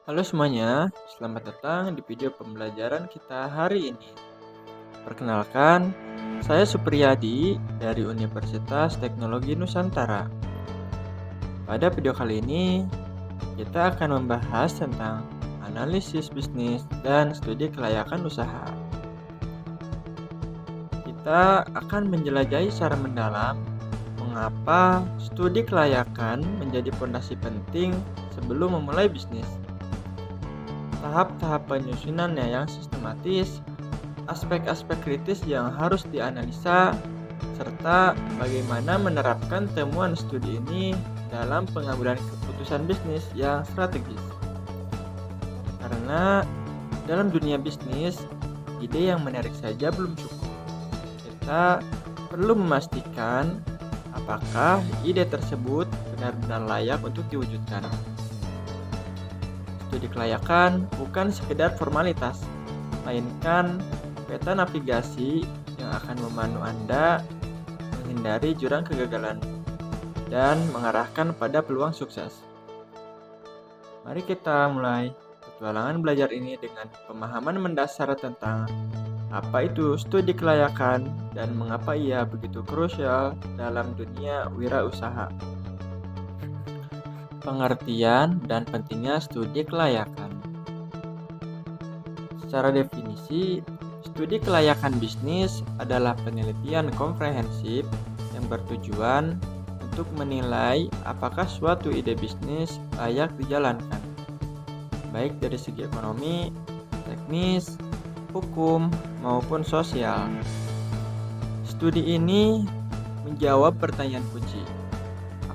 Halo semuanya, selamat datang di video pembelajaran kita hari ini. Perkenalkan, saya Supriyadi dari Universitas Teknologi Nusantara. Pada video kali ini, kita akan membahas tentang analisis bisnis dan studi kelayakan usaha. Kita akan menjelajahi secara mendalam mengapa studi kelayakan menjadi fondasi penting sebelum memulai bisnis. Tahap-tahap penyusunannya yang sistematis, aspek-aspek kritis yang harus dianalisa, serta bagaimana menerapkan temuan studi ini dalam pengambilan keputusan bisnis yang strategis. Karena dalam dunia bisnis, ide yang menarik saja belum cukup. Kita perlu memastikan apakah ide tersebut benar-benar layak untuk diwujudkan. Studi kelayakan bukan sekedar formalitas, melainkan peta navigasi yang akan memandu Anda menghindari jurang kegagalan dan mengarahkan pada peluang sukses. Mari kita mulai petualangan belajar ini dengan pemahaman mendasar tentang apa itu studi kelayakan dan mengapa ia begitu krusial dalam dunia wirausaha. Pengertian dan pentingnya studi kelayakan. Secara definisi, studi kelayakan bisnis adalah penelitian komprehensif yang bertujuan untuk menilai apakah suatu ide bisnis layak dijalankan, baik dari segi ekonomi, teknis, hukum, maupun sosial. Studi ini menjawab pertanyaan kunci.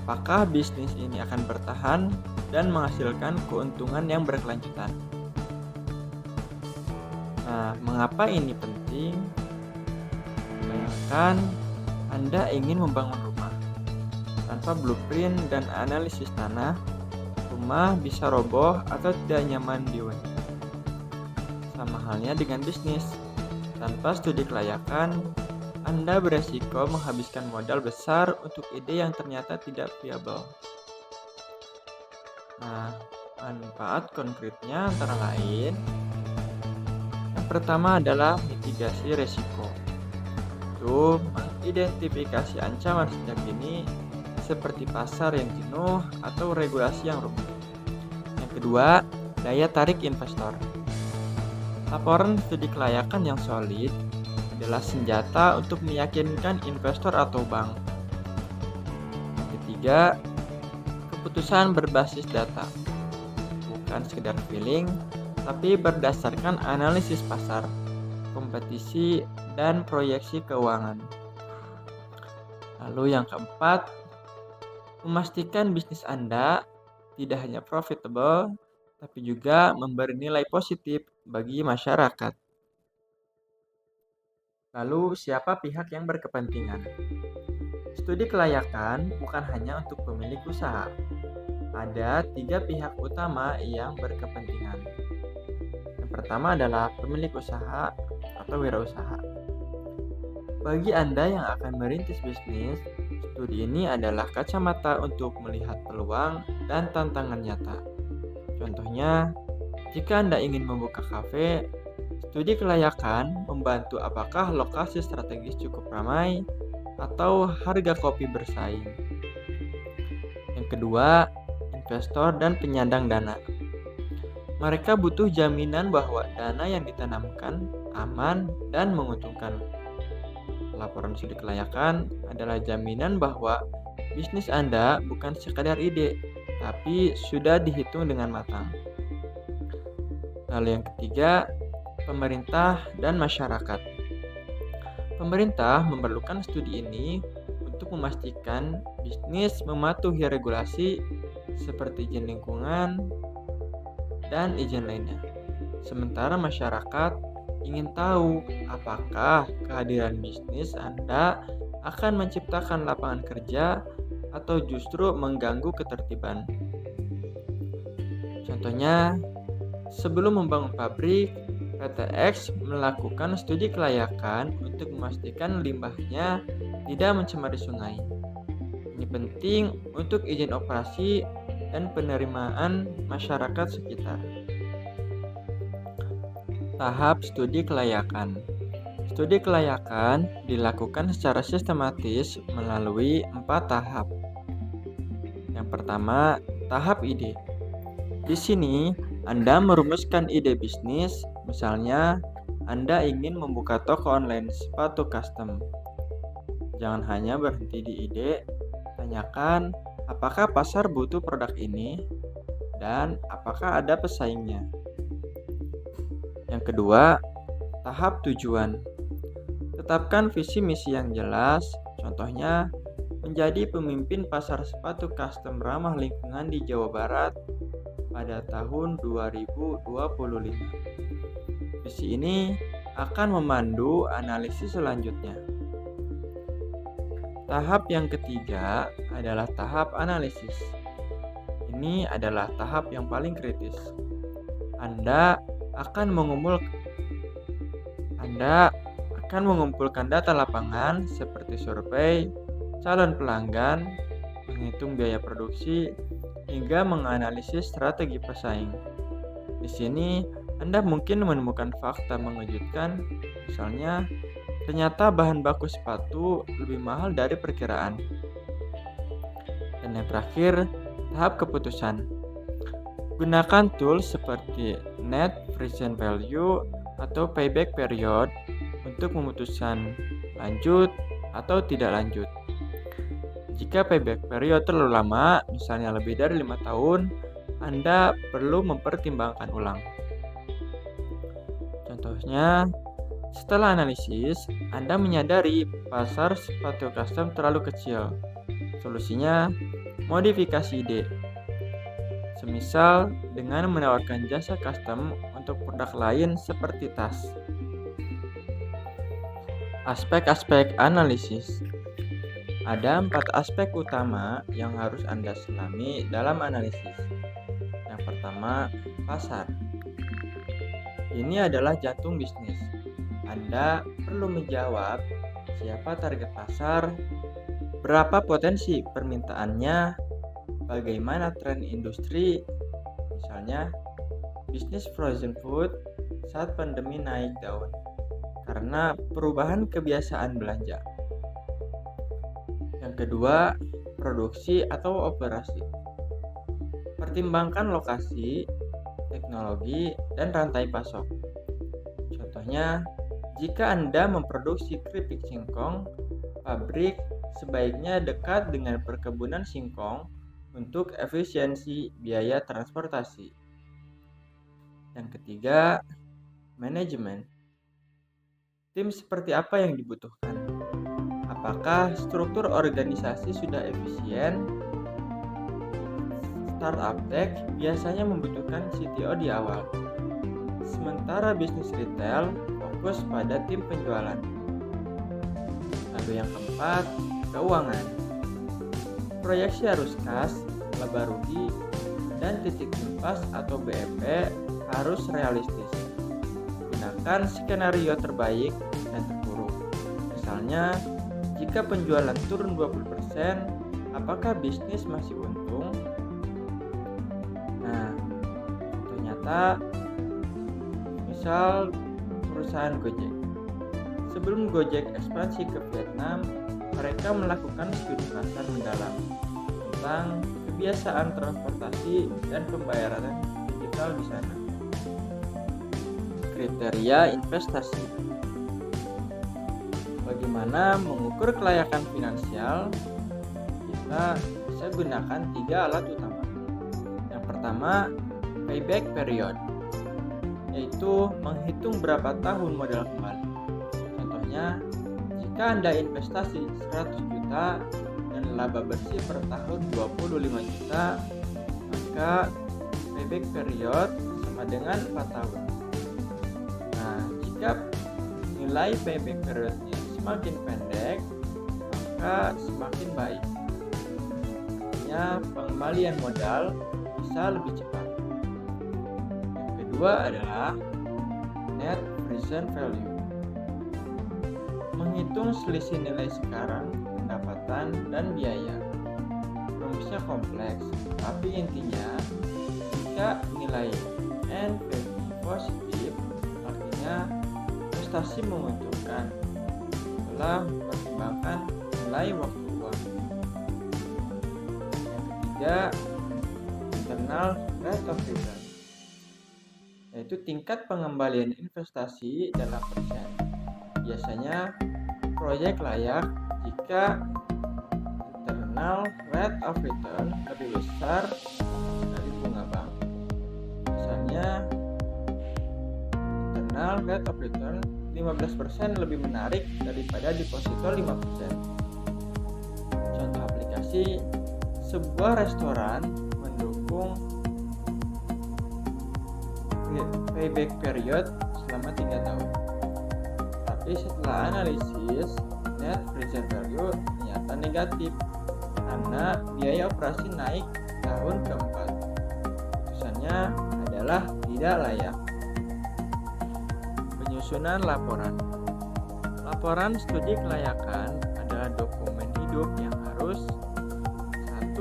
Apakah bisnis ini akan bertahan dan menghasilkan keuntungan yang berkelanjutan? Nah, mengapa ini penting? Bayangkan Anda ingin membangun rumah. Tanpa blueprint dan analisis tanah, rumah bisa roboh atau tidak nyaman dihuni. Sama halnya dengan bisnis. Tanpa studi kelayakan, Anda beresiko menghabiskan modal besar untuk ide yang ternyata tidak viable. Nah, manfaat konkretnya antara lain, yang pertama adalah mitigasi resiko. Itu mengidentifikasi ancaman sejak dini seperti pasar yang jenuh atau regulasi yang rumit. Yang kedua, daya tarik investor. Laporan studi kelayakan yang solid adalah senjata untuk meyakinkan investor atau bank. Yang ketiga, keputusan berbasis data. Bukan sekedar feeling, tapi berdasarkan analisis pasar, kompetisi, dan proyeksi keuangan. Lalu yang keempat, memastikan bisnis Anda tidak hanya profitable, tapi juga memberi nilai positif bagi masyarakat. Lalu, siapa pihak yang berkepentingan? Studi kelayakan bukan hanya untuk pemilik usaha. Ada 3 pihak utama yang berkepentingan. Yang pertama adalah pemilik usaha atau wirausaha. Bagi Anda yang akan merintis bisnis, studi ini adalah kacamata untuk melihat peluang dan tantangan nyata. Contohnya, jika Anda ingin membuka kafe, studi kelayakan membantu apakah lokasi strategis cukup ramai atau harga kopi bersaing. Yang kedua, investor dan penyandang dana. Mereka butuh jaminan bahwa dana yang ditanamkan aman dan menguntungkan. Laporan studi kelayakan adalah jaminan bahwa bisnis Anda bukan sekadar ide, tapi sudah dihitung dengan matang. Lalu yang ketiga, pemerintah dan masyarakat. Pemerintah memerlukan studi ini untuk memastikan bisnis mematuhi regulasi seperti izin lingkungan dan izin lainnya. Sementara masyarakat ingin tahu apakah kehadiran bisnis Anda akan menciptakan lapangan kerja atau justru mengganggu ketertiban. Contohnya, sebelum membangun pabrik, PT X melakukan studi kelayakan untuk memastikan limbahnya tidak mencemari sungai. Ini penting untuk izin operasi dan penerimaan masyarakat sekitar. Tahap studi kelayakan. Studi kelayakan dilakukan secara sistematis melalui 4 tahap. Yang pertama, tahap ide. Di sini, Anda merumuskan ide bisnis, misalnya Anda ingin membuka toko online sepatu custom. Jangan hanya berhenti di ide, tanyakan apakah pasar butuh produk ini dan apakah ada pesaingnya. Yang kedua, tahap tujuan. Tetapkan visi misi yang jelas, contohnya menjadi pemimpin pasar sepatu custom ramah lingkungan di Jawa Barat pada tahun 2025. Visi ini akan memandu analisis selanjutnya. Tahap yang ketiga adalah tahap analisis. Ini adalah tahap yang paling kritis. Anda akan mengumpulkan data lapangan seperti survei, calon pelanggan, menghitung biaya produksi, hingga menganalisis strategi pesaing. Di sini, Anda mungkin menemukan fakta mengejutkan, misalnya ternyata bahan baku sepatu lebih mahal dari perkiraan. Dan yang terakhir, tahap keputusan. Gunakan tools seperti net present value atau payback period untuk memutuskan lanjut atau tidak lanjut. Jika payback period terlalu lama, misalnya lebih dari 5 tahun, Anda perlu mempertimbangkan ulang. Contohnya, setelah analisis, Anda menyadari pasar sepatu custom terlalu kecil. Solusinya, modifikasi ide. Semisal dengan menawarkan jasa custom untuk produk lain seperti tas. Aspek-aspek analisis. Ada 4 aspek utama yang harus Anda selami dalam analisis. Yang pertama, pasar. Ini adalah jantung bisnis. Anda perlu menjawab siapa target pasar, berapa potensi permintaannya, bagaimana tren industri, misalnya bisnis frozen food saat pandemi naik daun karena perubahan kebiasaan belanja. Yang kedua, produksi atau operasi. Pertimbangkan lokasi, teknologi, dan rantai pasok. Contohnya, jika Anda memproduksi keripik singkong, pabrik sebaiknya dekat dengan perkebunan singkong untuk efisiensi biaya transportasi. Yang ketiga, manajemen. Tim seperti apa yang dibutuhkan? Apakah struktur organisasi sudah efisien? Startup tech biasanya membutuhkan CTO di awal. Sementara bisnis retail fokus pada tim penjualan. Lalu yang keempat, keuangan. Proyeksi arus kas, laba rugi, dan titik impas atau BEP harus realistis. Gunakan skenario terbaik dan terburuk. Misalnya, jika penjualan turun 20%, apakah bisnis masih untung? Nah, ternyata misal perusahaan Gojek. Sebelum Gojek ekspansi ke Vietnam, mereka melakukan studi pasar mendalam tentang kebiasaan transportasi dan pembayaran digital di sana. Kriteria investasi. Bagaimana mengukur kelayakan finansial? Kita bisa gunakan 3 alat utama. Yang pertama, payback period, yaitu menghitung berapa tahun modal kembali. Contohnya, jika Anda investasi 100 juta dan laba bersih per tahun 25 juta, maka payback period sama dengan 4 tahun. Nah, jika nilai payback periodnya semakin pendek, maka semakin baik. Artinya pengembalian modal bisa lebih cepat. Yang kedua adalah net present value. Menghitung selisih nilai sekarang, pendapatan, dan biaya. rumusnya kompleks, tapi intinya jika nilai NPV positif, artinya investasi menguntungkan setelah mempertimbangkan nilai waktu uang. Yang ketiga, internal rate of return, yaitu tingkat pengembalian investasi dalam persen. Biasanya proyek layak jika internal rate of return lebih besar dari bunga bank. Misalnya, internal rate of return 15% lebih menarik daripada deposito 5%. Contoh aplikasi, sebuah restoran mendukung payback period selama 3 tahun. Tapi setelah analisis, net present value ternyata negatif karena biaya operasi naik tahun keempat. Putusannya adalah tidak layak. Penyusunan laporan. Laporan studi kelayakan adalah dokumen hidup yang harus 1.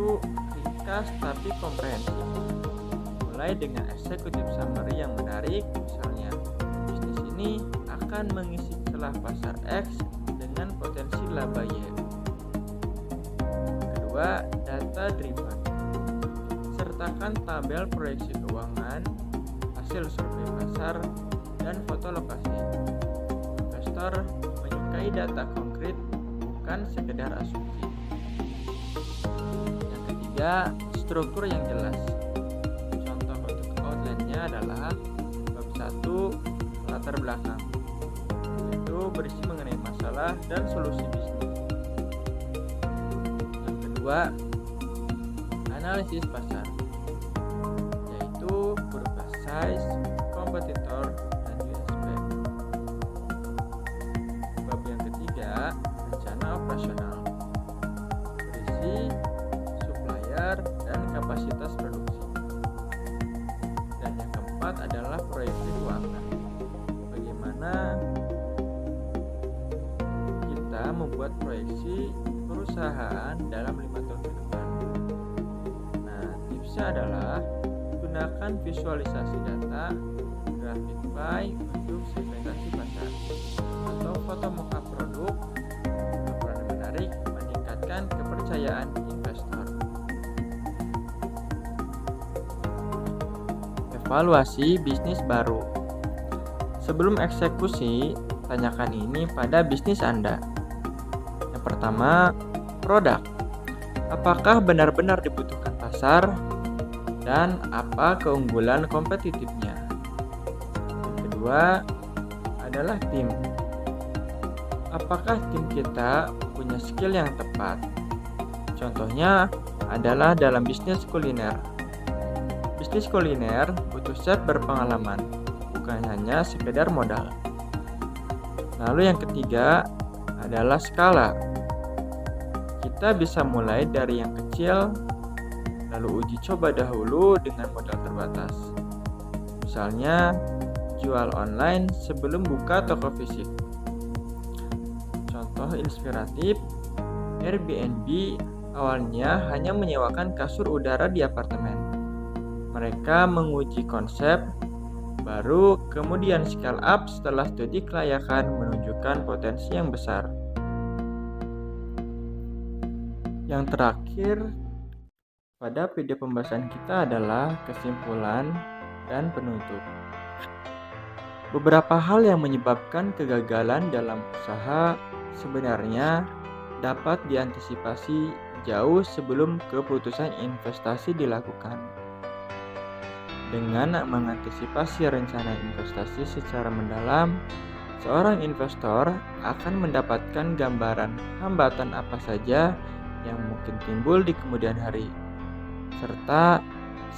Ringkas tapi komprehensif. Mulai dengan eksekutif summary yang menarik, misalnya bisnis ini akan mengisi celah pasar X dengan potensi laba Y. Kedua, data driven. Sertakan tabel proyeksi keuangan, hasil survei pasar, dan foto lokasi. Investor menyukai data konkret, bukan sekedar asumsi. Yang ketiga, struktur yang jelas. Contoh untuk outline-nya adalah bab 1, latar belakang, yaitu berisi mengenai masalah dan solusi bisnis. Yang kedua, analisis pasar, yaitu berupa size, kompetitor, dan USP. Bab yang ketiga, rencana operasional, berisi supplier dan kapasitas produksi. Dan yang keempat adalah proyeksi keuangan. Bagaimana kita membuat proyeksi perusahaan dalam 5 tahun ke depan. Nah, tipsnya adalah gunakan visualisasi data, grafik pie untuk segmentasi pasar, atau foto mockup produk. Laporan menarik meningkatkan kepercayaan investor. Evaluasi bisnis baru. Sebelum eksekusi, tanyakan ini pada bisnis Anda. Yang pertama, produk. Apakah benar-benar dibutuhkan pasar? Dan apa keunggulan kompetitifnya? Yang kedua adalah tim. Apakah tim kita punya skill yang tepat? Contohnya adalah dalam bisnis kuliner. Bisnis kuliner butuh chef berpengalaman, bukan hanya sekedar modal. Lalu yang ketiga adalah skala. Kita bisa mulai dari yang kecil, lalu uji coba dahulu dengan modal terbatas. Misalnya, jual online sebelum buka toko fisik. Contoh inspiratif, Airbnb awalnya hanya menyewakan kasur udara di apartemen. Mereka menguji konsep, baru kemudian scale up setelah studi kelayakan menunjukkan potensi yang besar. Yang terakhir pada video pembahasan kita adalah kesimpulan dan penutup. Beberapa hal yang menyebabkan kegagalan dalam usaha sebenarnya dapat diantisipasi jauh sebelum keputusan investasi dilakukan. Dengan mengantisipasi rencana investasi secara mendalam, seorang investor akan mendapatkan gambaran hambatan apa saja yang mungkin timbul di kemudian hari, serta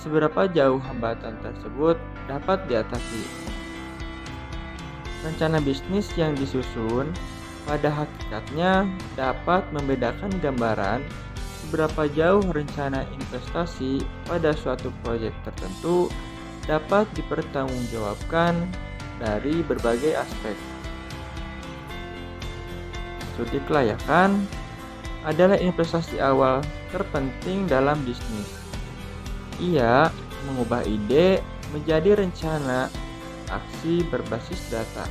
seberapa jauh hambatan tersebut dapat diatasi. Rencana bisnis yang disusun pada hakikatnya dapat membedakan gambaran seberapa jauh rencana investasi pada suatu proyek tertentu dapat dipertanggungjawabkan dari berbagai aspek. Studi kelayakan adalah investasi awal terpenting dalam bisnis. Ia mengubah ide menjadi rencana aksi berbasis data.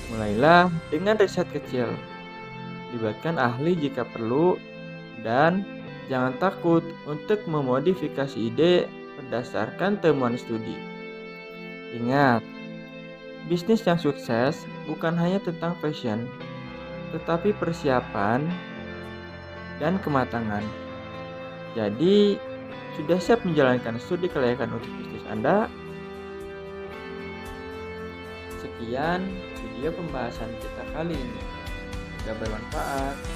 Mulailah dengan riset kecil. Libatkan ahli jika perlu dan jangan takut untuk memodifikasi ide berdasarkan temuan studi. Ingat, bisnis yang sukses bukan hanya tentang passion, tetapi persiapan dan kematangan. Jadi, sudah siap menjalankan studi kelayakan untuk bisnis Anda? Sekian video pembahasan kita kali ini. Semoga bermanfaat.